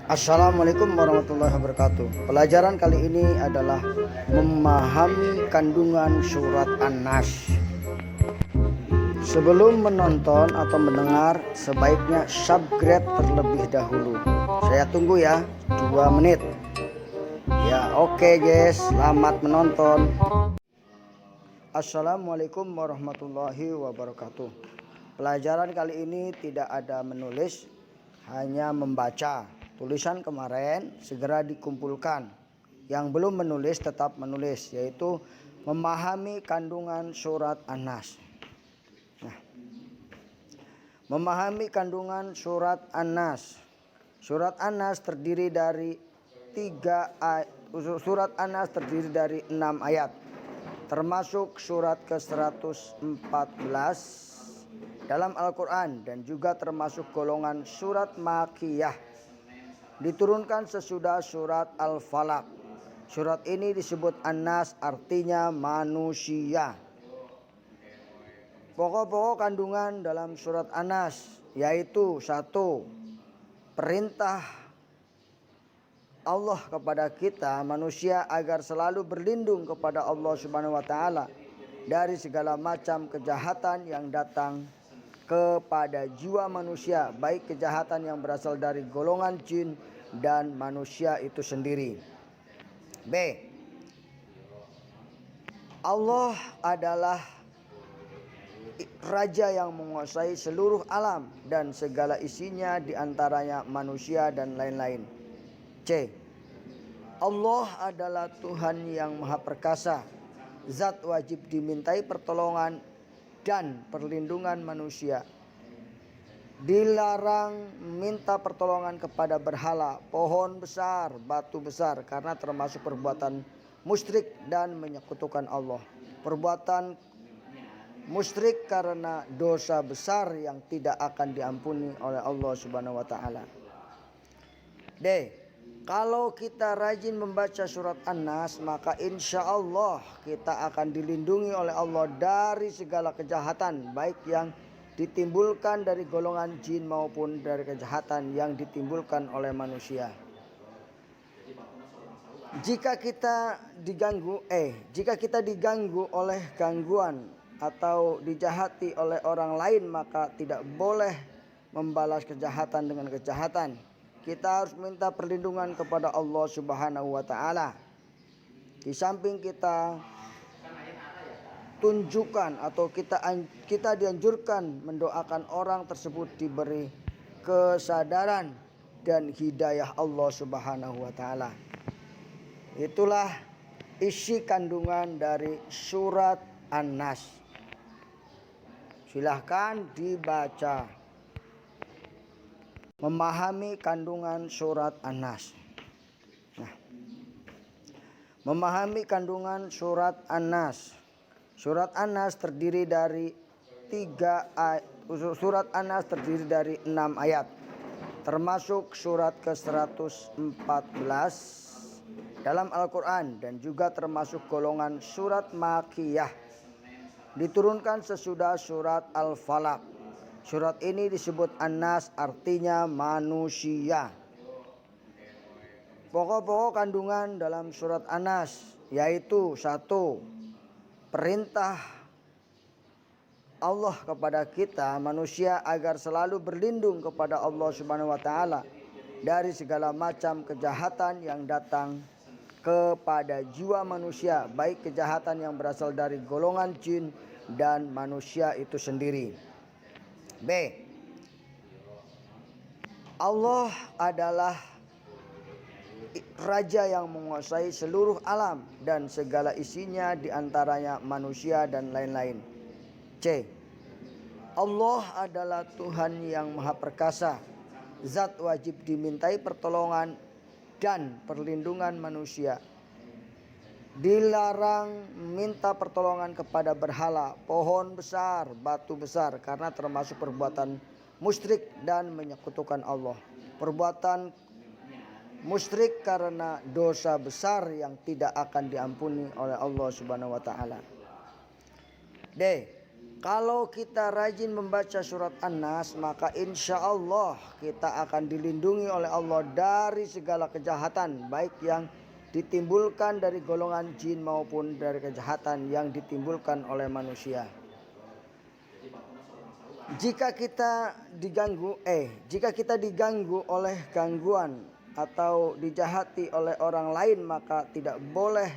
Assalamualaikum warahmatullahi wabarakatuh. Pelajaran kali ini adalah memahami kandungan surat An-Nas. Sebelum menonton atau mendengar, sebaiknya subscribe terlebih dahulu. Saya tunggu ya, 2 menit. Ya, oke guys, selamat menonton. Assalamualaikum warahmatullahi wabarakatuh. Pelajaran kali ini tidak ada menulis, hanya membaca. Tulisan kemarin segera dikumpulkan. Yang belum menulis tetap menulis, yaitu memahami kandungan surat An-Nas. Nah, memahami kandungan surat An-Nas. Surat An-Nas terdiri dari 6 ayat, termasuk surat ke-114 dalam Al-Quran, dan juga termasuk golongan surat Makkiyah. Diturunkan sesudah surat Al-Falaq. Surat ini disebut An-Nas, artinya manusia. Pokok-pokok kandungan dalam surat An-Nas yaitu: 1. Perintah Allah kepada kita manusia agar selalu berlindung kepada Allah Subhanahu wa taala dari segala macam kejahatan yang datang kepada jiwa manusia, baik kejahatan yang berasal dari golongan jin dan manusia itu sendiri. B. Allah adalah Raja yang menguasai seluruh alam dan segala isinya, diantaranya manusia dan lain-lain. C. Allah adalah Tuhan yang Maha Perkasa, zat wajib dimintai pertolongan dan perlindungan manusia. Dilarang minta pertolongan kepada berhala, pohon besar, batu besar, karena termasuk perbuatan musyrik dan menyekutukan Allah. Perbuatan musyrik karena dosa besar yang tidak akan diampuni oleh Allah Subhanahu wa taala. D. Kalau kita rajin membaca surat An-Nas, maka insya Allah kita akan dilindungi oleh Allah dari segala kejahatan, baik yang ditimbulkan dari golongan jin maupun dari kejahatan yang ditimbulkan oleh manusia. Jika kita diganggu oleh gangguan atau dijahati oleh orang lain, maka tidak boleh membalas kejahatan dengan kejahatan. Kita harus minta perlindungan kepada Allah Subhanahu wa taala. Di samping kita tunjukkan atau kita dianjurkan mendoakan orang tersebut diberi kesadaran dan hidayah Allah Subhanahu wa taala. Itulah isi kandungan dari surat An-Nas. Silahkan dibaca. Memahami kandungan surat An-Nas. Nah, memahami kandungan surat An-Nas. Surat An-Nas terdiri dari 6 ayat, termasuk surat ke-114 dalam Al-Quran, dan juga termasuk golongan surat Makkiyah. Diturunkan sesudah surat Al-Falaq. Surat ini disebut An-Nas, artinya manusia. Pokok-pokok kandungan dalam surat An-Nas yaitu: 1. Perintah Allah kepada kita manusia agar selalu berlindung kepada Allah Subhanahu wa taala dari segala macam kejahatan yang datang kepada jiwa manusia, baik kejahatan yang berasal dari golongan jin dan manusia itu sendiri. B. Allah adalah Raja yang menguasai seluruh alam dan segala isinya, diantaranya manusia dan lain-lain. C. Allah adalah Tuhan yang Maha Perkasa, zat wajib dimintai pertolongan dan perlindungan manusia. Dilarang minta pertolongan kepada berhala, pohon besar, batu besar, karena termasuk perbuatan musyrik dan menyekutukan Allah. Perbuatan musyrik karena dosa besar yang tidak akan diampuni oleh Allah Subhanahu wa taala. D. Kalau kita rajin membaca surat An-Nas, maka insya Allah kita akan dilindungi oleh Allah dari segala kejahatan, baik yang ditimbulkan dari golongan jin maupun dari kejahatan yang ditimbulkan oleh manusia. Jika kita diganggu oleh gangguan atau dijahati oleh orang lain, maka tidak boleh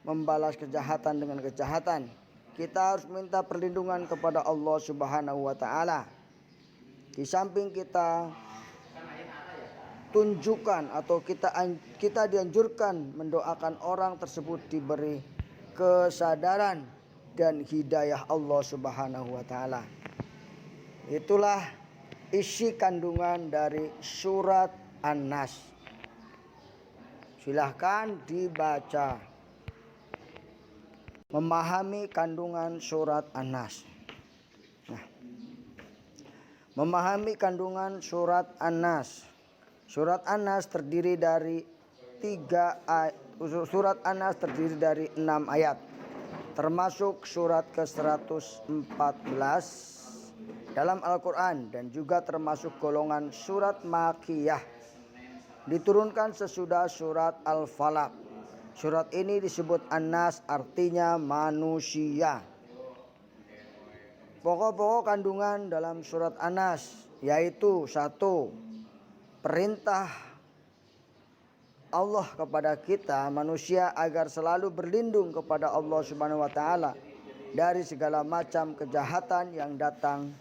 membalas kejahatan dengan kejahatan. Kita harus minta perlindungan kepada Allah Subhanahu wa taala. Di samping kita tunjukkan atau kita dianjurkan mendoakan orang tersebut diberi kesadaran dan hidayah Allah Subhanahu wa taala. Itulah isi kandungan dari surat An-Nas. Silahkan dibaca. Memahami kandungan surat An-Nas. Nah, memahami kandungan surat An-Nas. Surat An-Nas terdiri dari 6 ayat, termasuk surat ke-114 dalam Al-Quran dan juga termasuk golongan surat Makkiyah. Diturunkan sesudah surat Al-Falaq. Surat ini disebut An-Nas, artinya manusia. Pokok-pokok kandungan dalam surat An-Nas yaitu 1. Perintah Allah kepada kita manusia agar selalu berlindung kepada Allah Subhanahu wa taala dari segala macam kejahatan yang datang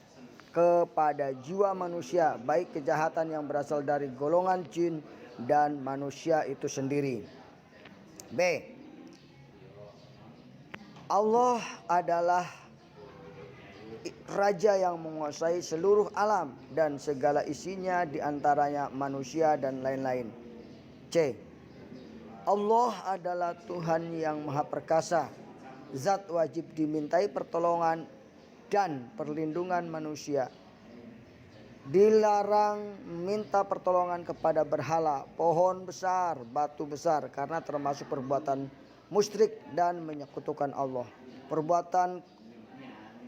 kepada jiwa manusia, baik kejahatan yang berasal dari golongan jin dan manusia itu sendiri. B. Allah adalah Raja yang menguasai seluruh alam dan segala isinya, diantaranya manusia dan lain-lain. C. Allah adalah Tuhan yang Maha Perkasa, Zat wajib dimintai pertolongan dan perlindungan manusia. Dilarang minta pertolongan kepada berhala, pohon besar, batu besar, karena termasuk perbuatan musyrik dan menyekutukan Allah. Perbuatan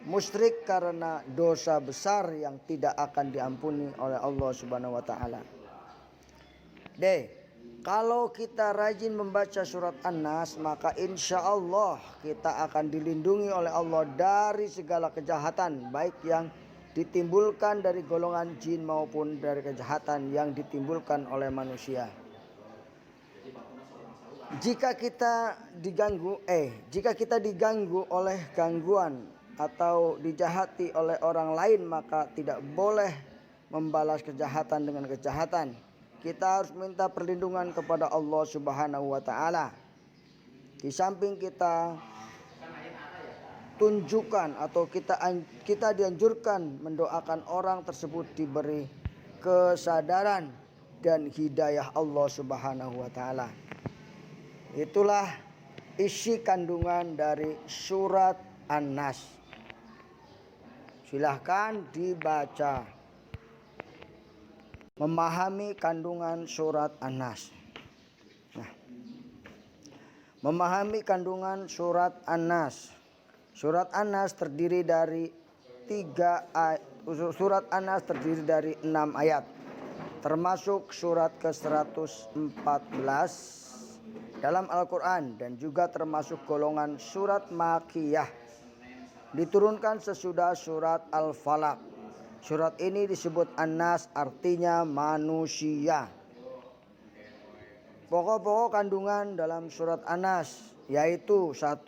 musyrik karena dosa besar yang tidak akan diampuni oleh Allah Subhanahu wa taala. D. Kalau kita rajin membaca surat An-Nas, maka insya Allah kita akan dilindungi oleh Allah dari segala kejahatan, baik yang ditimbulkan dari golongan jin maupun dari kejahatan yang ditimbulkan oleh manusia. Jika kita diganggu oleh gangguan atau dijahati oleh orang lain, maka tidak boleh membalas kejahatan dengan kejahatan. Kita harus minta perlindungan kepada Allah Subhanahu wa taala. Di samping kita tunjukkan atau kita dianjurkan mendoakan orang tersebut diberi kesadaran dan hidayah Allah Subhanahu wa taala. Itulah isi kandungan dari surat An-Nas. Silahkan dibaca. Memahami kandungan surat An-Nas. Nah, memahami kandungan surat An-Nas. Surat An-Nas terdiri dari 6 ayat, termasuk surat ke-114 dalam Al-Quran dan juga termasuk golongan surat Makkiyah. Diturunkan sesudah surat Al-Falaq. Surat ini disebut An-Nas, artinya manusia. Pokok-pokok kandungan dalam surat An-Nas yaitu 1.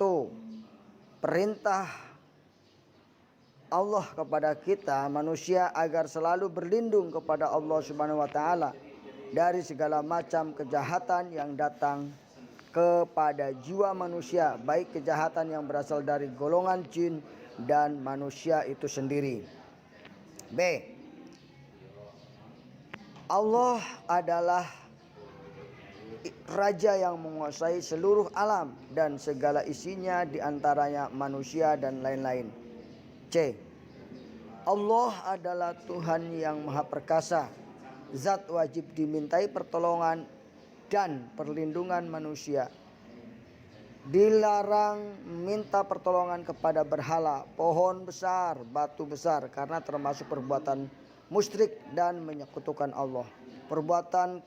Perintah Allah kepada kita manusia agar selalu berlindung kepada Allah Subhanahu wa taala dari segala macam kejahatan yang datang kepada jiwa manusia, baik kejahatan yang berasal dari golongan jin dan manusia itu sendiri. B. Allah adalah Raja yang menguasai seluruh alam dan segala isinya, diantaranya manusia dan lain-lain. C. Allah adalah Tuhan yang Maha Perkasa, Zat wajib dimintai pertolongan dan perlindungan manusia. Dilarang minta pertolongan kepada berhala, pohon besar, batu besar, karena termasuk perbuatan musyrik dan menyekutukan Allah. Perbuatan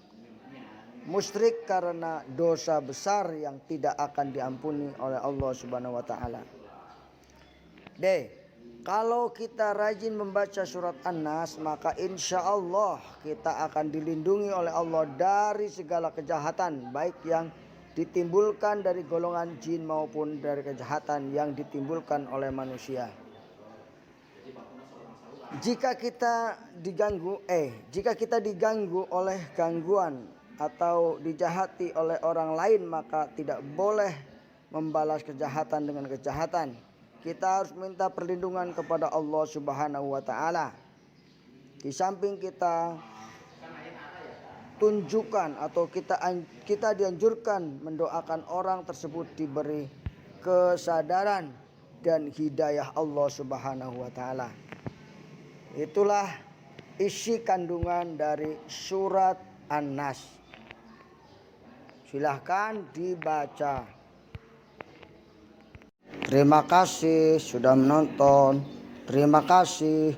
musyrik karena dosa besar yang tidak akan diampuni oleh Allah Subhanahu wa taala. D. Kalau kita rajin membaca surat An-Nas, maka insya Allah kita akan dilindungi oleh Allah dari segala kejahatan, baik yang ditimbulkan dari golongan jin maupun dari kejahatan yang ditimbulkan oleh manusia. Jika kita diganggu oleh gangguan atau dijahati oleh orang lain, maka tidak boleh membalas kejahatan dengan kejahatan. Kita harus minta perlindungan kepada Allah Subhanahu wa taala. Di samping kita tunjukkan atau kita dianjurkan mendoakan orang tersebut diberi kesadaran dan hidayah Allah Subhanahu wa taala. Itulah isi kandungan dari surat An-Nas. Silahkan dibaca. Terima kasih sudah menonton. Terima kasih.